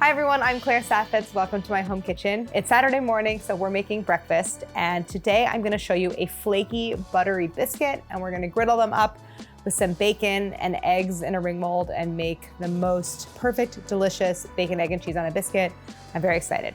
Hi everyone, I'm Claire Saffitz. Welcome to my home kitchen. It's Saturday morning, so we're making breakfast. And today I'm gonna show you a flaky, buttery biscuit, and we're gonna griddle them up with some bacon and eggs in a ring mold and make the most perfect, delicious bacon, egg, and cheese on a biscuit. I'm very excited.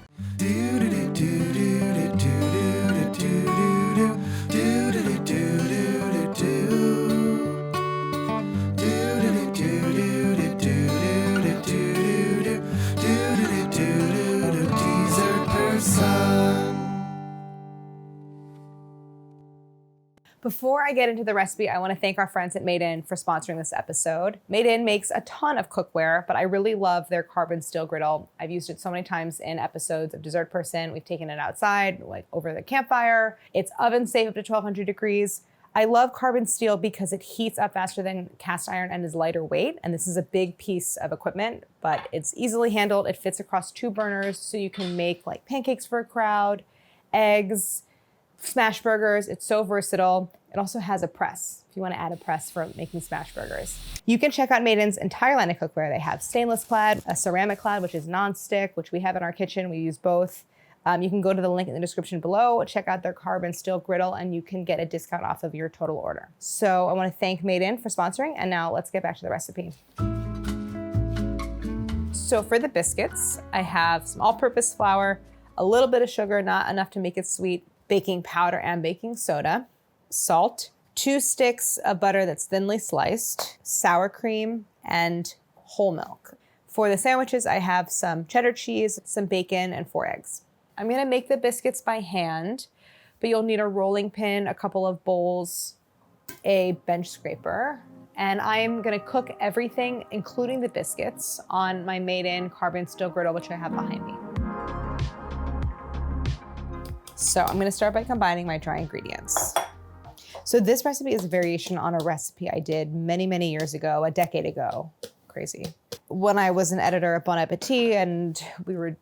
Before I get into the recipe, I want to thank our friends at Made In for sponsoring this episode. Made In makes a ton of cookware, but I really love their carbon steel griddle. I've used it so many times in episodes of Dessert Person. We've taken it outside, like over the campfire. It's oven safe up to 1200 degrees. I love carbon steel because it heats up faster than cast iron and is lighter weight. And this is a big piece of equipment, but it's easily handled. It fits across 2 burners, so you can make like pancakes for a crowd, eggs, smash burgers. It's so versatile. It also has a press if you want to add a press for making smash burgers. You can check out Made In's entire line of cookware. They have stainless clad, a ceramic clad, which is non-stick, which we have in our kitchen. We use both. You can go to the link in the description below, check out their carbon steel griddle, and you can get a discount off of your total order. So I want to thank Made In for sponsoring, and now let's get back to the recipe. So for the biscuits, I have some all-purpose flour, a little bit of sugar, not enough to make it sweet, baking powder and baking soda, salt, 2 sticks of butter that's thinly sliced, sour cream, and whole milk. For the sandwiches, I have some cheddar cheese, some bacon, and 4 eggs. I'm gonna make the biscuits by hand, but you'll need a rolling pin, a couple of bowls, a bench scraper, and I'm gonna cook everything, including the biscuits, on my Made In carbon steel griddle, which I have behind me. So I'm gonna start by combining my dry ingredients. So this recipe is a variation on a recipe I did many, many years ago, a decade ago. Crazy. When I was an editor at Bon Appetit, and we were,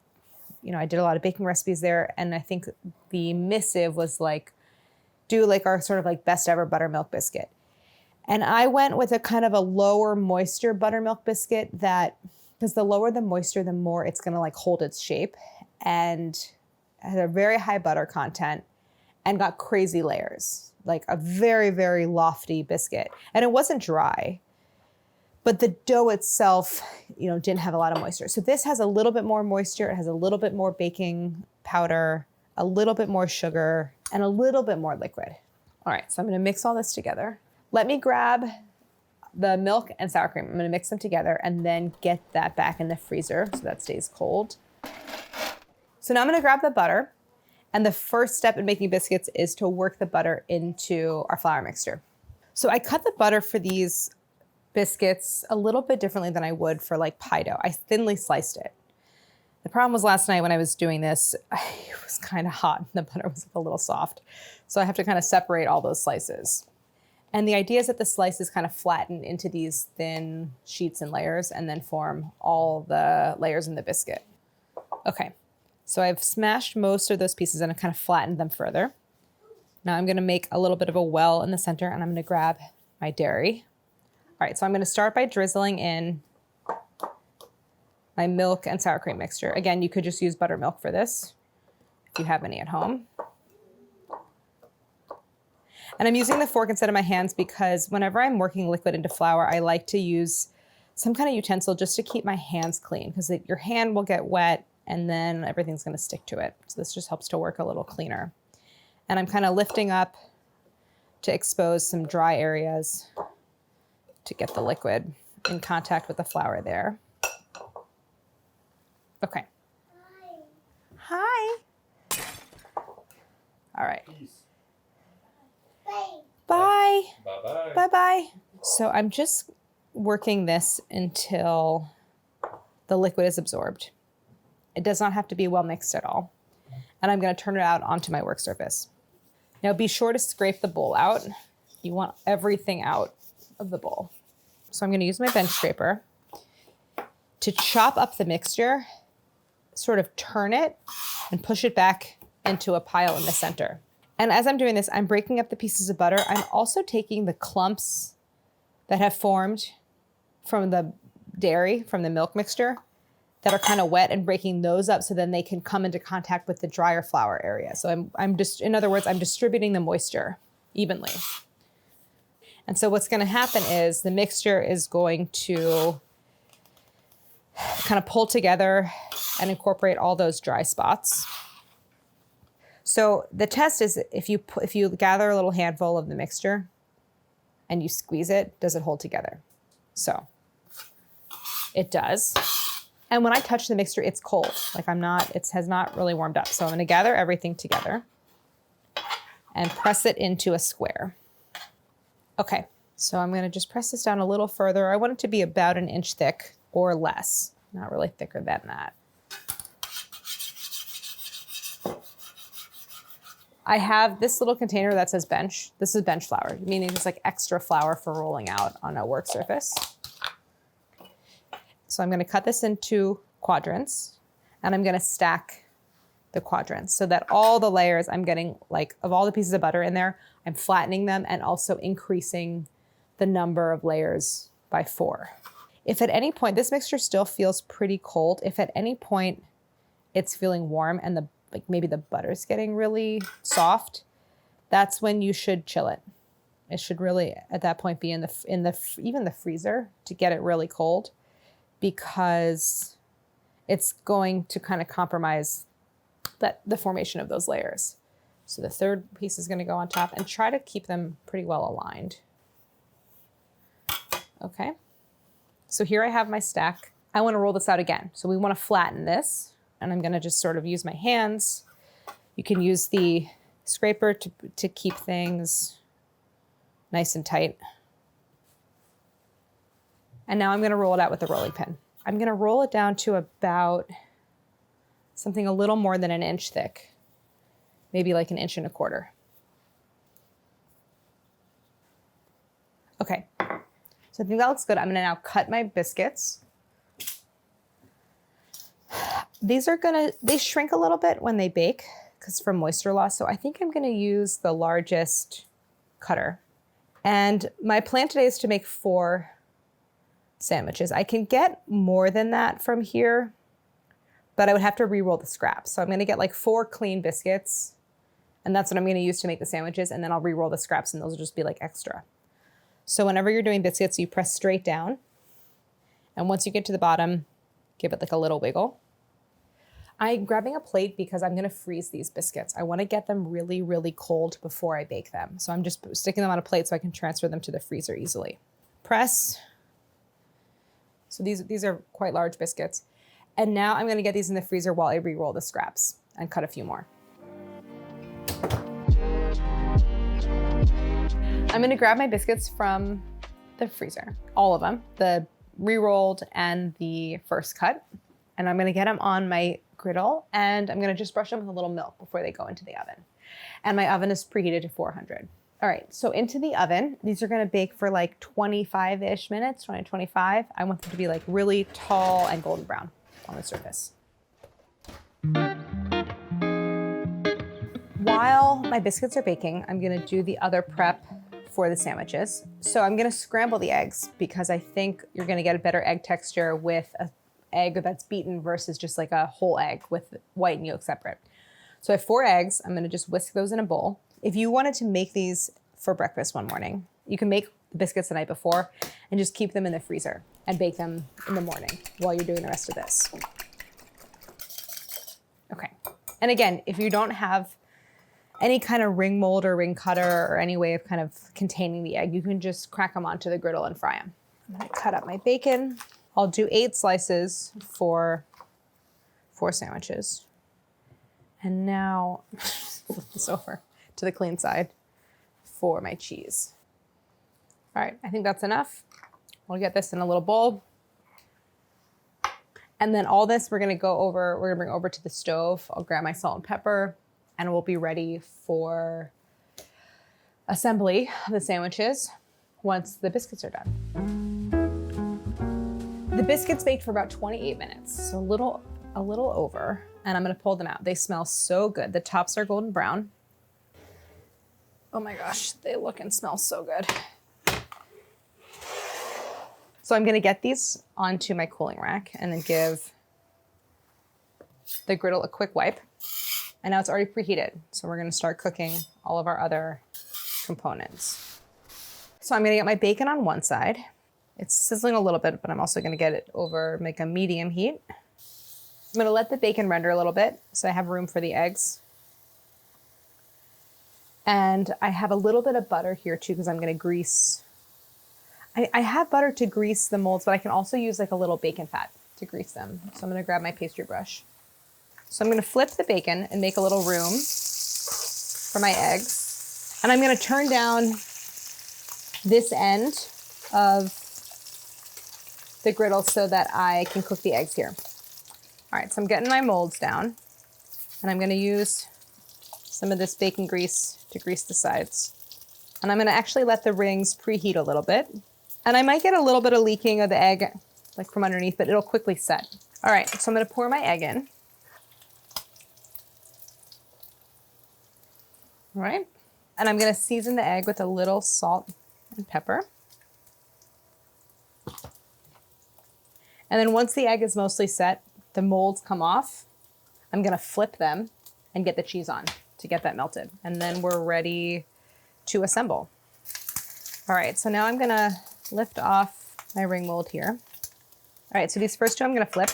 I did a lot of baking recipes there, and I think the missive was like, do like our sort of like best ever buttermilk biscuit. And I went with a kind of a lower moisture buttermilk biscuit because the lower the moisture, the more it's gonna like hold its shape, and had a very high butter content and got crazy layers, like a very, very lofty biscuit. And it wasn't dry, but the dough itself, didn't have a lot of moisture. So this has a little bit more moisture. It has a little bit more baking powder, a little bit more sugar, and a little bit more liquid. All right, so I'm gonna mix all this together. Let me grab the milk and sour cream. I'm gonna mix them together and then get that back in the freezer so that stays cold. So now I'm gonna grab the butter, and the first step in making biscuits is to work the butter into our flour mixture. So I cut the butter for these biscuits a little bit differently than I would for like pie dough. I thinly sliced it. The problem was last night when I was doing this, it was kind of hot and the butter was a little soft. So I have to kind of separate all those slices. And the idea is that the slices kind of flatten into these thin sheets and layers and then form all the layers in the biscuit. Okay. So I've smashed most of those pieces and I've kind of flattened them further. Now I'm gonna make a little bit of a well in the center, and I'm gonna grab my dairy. All right, so I'm gonna start by drizzling in my milk and sour cream mixture. Again, you could just use buttermilk for this if you have any at home. And I'm using the fork instead of my hands because whenever I'm working liquid into flour, I like to use some kind of utensil just to keep my hands clean, because your hand will get wet and then everything's gonna stick to it. So this just helps to work a little cleaner. And I'm kind of lifting up to expose some dry areas to get the liquid in contact with the flour there. Okay. Hi. All right. Bye. Bye-bye. Bye-bye. So I'm just working this until the liquid is absorbed. It does not have to be well mixed at all. And I'm gonna turn it out onto my work surface. Now be sure to scrape the bowl out. You want everything out of the bowl. So I'm gonna use my bench scraper to chop up the mixture, sort of turn it and push it back into a pile in the center. And as I'm doing this, I'm breaking up the pieces of butter. I'm also taking the clumps that have formed from the dairy, from the milk mixture, that are kind of wet and breaking those up so then they can come into contact with the drier flour area. So I'm just, in other words, I'm distributing the moisture evenly. And so what's going to happen is the mixture is going to kind of pull together and incorporate all those dry spots. So the test is if you gather a little handful of the mixture and you squeeze it, does it hold together? So it does. And when I touch the mixture, it's cold. Like it has not really warmed up. So I'm gonna gather everything together and press it into a square. Okay, so I'm gonna just press this down a little further. I want it to be about an inch thick or less, not really thicker than that. I have this little container that says bench. This is bench flour, meaning it's like extra flour for rolling out on a work surface. So I'm gonna cut this into quadrants and I'm gonna stack the quadrants so that all the layers I'm getting, like of all the pieces of butter in there, I'm flattening them and also increasing the number of layers by 4. If at any point, this mixture still feels pretty cold, if at any point it's feeling warm and maybe the butter's getting really soft, that's when you should chill it. It should really, at that point, be in even the freezer to get it really cold, because it's going to kind of compromise the formation of those layers. So the third piece is going to go on top, and try to keep them pretty well aligned. Okay. So here I have my stack. I want to roll this out again. So we want to flatten this. And I'm going to just sort of use my hands. You can use the scraper to keep things nice and tight. And now I'm going to roll it out with the rolling pin. I'm going to roll it down to about something a little more than an inch thick, maybe like 1.25 inches. Okay, so I think that looks good. I'm going to now cut my biscuits. They shrink a little bit when they bake because from moisture loss. So I think I'm gonna use the largest cutter. And my plan today is to make 4 sandwiches. I can get more than that from here, but I would have to re-roll the scraps. So I'm gonna get like 4 clean biscuits, and that's what I'm gonna use to make the sandwiches, and then I'll re-roll the scraps and those will just be like extra. So whenever you're doing biscuits, you press straight down, and once you get to the bottom, give it like a little wiggle. I'm grabbing a plate because I'm gonna freeze these biscuits. I wanna get them really, really cold before I bake them. So I'm just sticking them on a plate so I can transfer them to the freezer easily. Press. So these are quite large biscuits. And now I'm gonna get these in the freezer while I re-roll the scraps and cut a few more. I'm gonna grab my biscuits from the freezer, all of them, the re-rolled and the first cut. And I'm gonna get them on my griddle, and I'm gonna just brush them with a little milk before they go into the oven. And my oven is preheated to 400. All right, so into the oven, these are gonna bake for like 25-ish minutes, 20 to 25. I want them to be like really tall and golden brown on the surface. While my biscuits are baking, I'm gonna do the other prep for the sandwiches. So I'm gonna scramble the eggs because I think you're gonna get a better egg texture with a egg that's beaten versus just like a whole egg with white and yolk separate. So I have 4 eggs. I'm gonna just whisk those in a bowl. If you wanted to make these for breakfast one morning, you can make the biscuits the night before and just keep them in the freezer and bake them in the morning while you're doing the rest of this. Okay, and again, if you don't have any kind of ring mold or ring cutter or any way of kind of containing the egg, you can just crack them onto the griddle and fry them. I'm gonna cut up my bacon. I'll do 8 slices for 4 sandwiches. And now, flip this over to the clean side for my cheese. All right, I think that's enough. We'll get this in a little bowl. And then all this we're gonna bring over to the stove. I'll grab my salt and pepper, and we'll be ready for assembly of the sandwiches once the biscuits are done. The biscuits baked for about 28 minutes, so a little over, and I'm gonna pull them out. They smell so good. The tops are golden brown. Oh my gosh, they look and smell so good. So I'm gonna get these onto my cooling rack and then give the griddle a quick wipe. And now it's already preheated. So we're gonna start cooking all of our other components. So I'm gonna get my bacon on one side. It's sizzling a little bit, but I'm also gonna get it over, make a medium heat. I'm gonna let the bacon render a little bit so I have room for the eggs. And I have a little bit of butter here too, because I'm gonna grease. I have butter to grease the molds, but I can also use like a little bacon fat to grease them. So I'm gonna grab my pastry brush. So I'm gonna flip the bacon and make a little room for my eggs. And I'm gonna turn down this end of the griddle so that I can cook the eggs here. All right, so I'm getting my molds down and I'm gonna use some of this bacon grease to grease the sides. And I'm gonna actually let the rings preheat a little bit. And I might get a little bit of leaking of the egg like from underneath, but it'll quickly set. All right, so I'm gonna pour my egg in. All right, and I'm gonna season the egg with a little salt and pepper. And then once the egg is mostly set, the molds come off, I'm gonna flip them and get the cheese on to get that melted. And then we're ready to assemble. All right, so now I'm gonna lift off my ring mold here. All right, so these first two I'm gonna flip.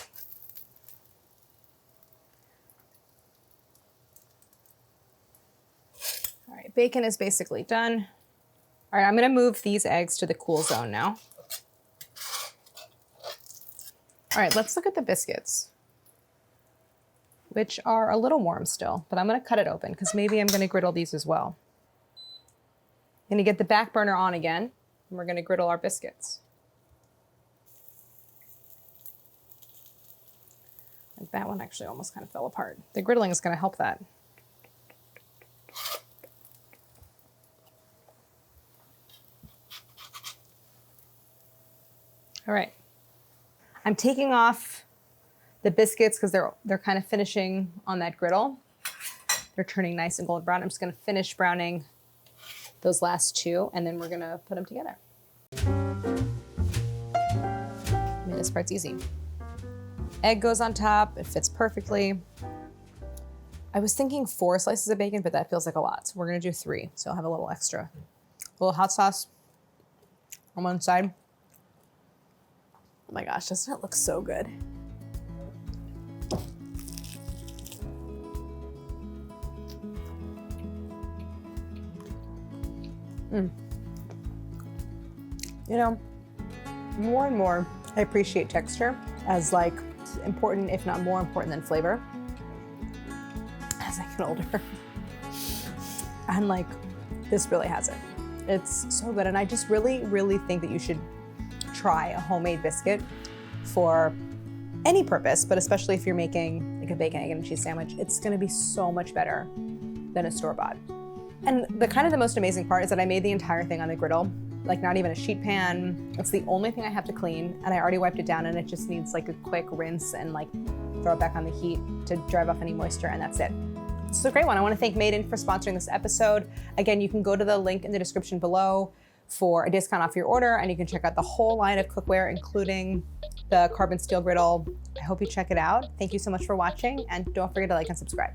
All right, bacon is basically done. All right, I'm gonna move these eggs to the cool zone now. All right, let's look at the biscuits, which are a little warm still, but I'm gonna cut it open because maybe I'm gonna griddle these as well. I'm gonna get the back burner on again, and we're gonna griddle our biscuits. Like that one actually almost kind of fell apart. The griddling is gonna help that. All right. I'm taking off the biscuits because they're kind of finishing on that griddle. They're turning nice and golden brown. I'm just gonna finish browning those last two, and then we're gonna put them together. I mean, this part's easy. Egg goes on top, it fits perfectly. I was thinking 4 slices of bacon, but that feels like a lot. So we're gonna do 3, so I'll have a little extra. A little hot sauce on one side. Oh my gosh, doesn't it look so good? You know, more and more I appreciate texture as like important, if not more important than flavor as I get older. And like, this really has it. It's so good. And I just really, really think that you should try a homemade biscuit for any purpose, but especially if you're making like a bacon, egg, and cheese sandwich. It's gonna be so much better than a store-bought. And the most amazing part is that I made the entire thing on the griddle, like not even a sheet pan. It's the only thing I have to clean, and I already wiped it down, and it just needs like a quick rinse and like throw it back on the heat to drive off any moisture, and that's it. This is a great one. I want to thank Made In for sponsoring this episode. Again, you can go to the link in the description below for a discount off your order, and you can check out the whole line of cookware, including the carbon steel griddle. I hope you check it out. Thank you so much for watching, and don't forget to like and subscribe.